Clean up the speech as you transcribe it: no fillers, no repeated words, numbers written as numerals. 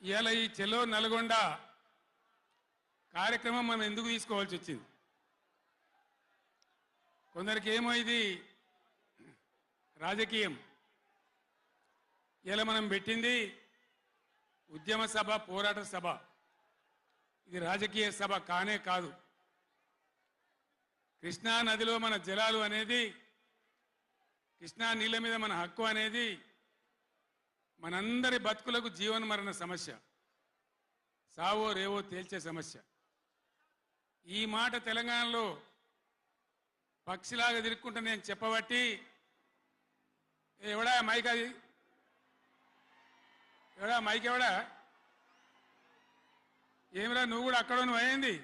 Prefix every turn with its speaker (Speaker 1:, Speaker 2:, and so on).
Speaker 1: ఇవాళ ఈ చెలో నల్గొండ కార్యక్రమం మనం ఎందుకు తీసుకోవాల్సి వచ్చింది? కొందరికి ఏమో ఇది రాజకీయం. ఇలా మనం పెట్టింది ఉద్యమ సభ, పోరాట సభ. ఇది రాజకీయ సభ కానే కాదు. కృష్ణా నదిలో మన జలాలు అనేది, కృష్ణా నీళ్ళ మీద మన హక్కు అనేది మనందరి బతుకులకు జీవన మరణ సమస్య, సావో రేవో తేల్చే సమస్య. ఈ మాట తెలంగాణలో పక్షిలాగా తిరుక్కుంటా నేను చెప్పబట్టి, ఎవడా మైక్, అది ఎవడా మైక్, ఎవడా ఏమిరా నువ్వు కూడా అక్కడ నువ్వు అయింది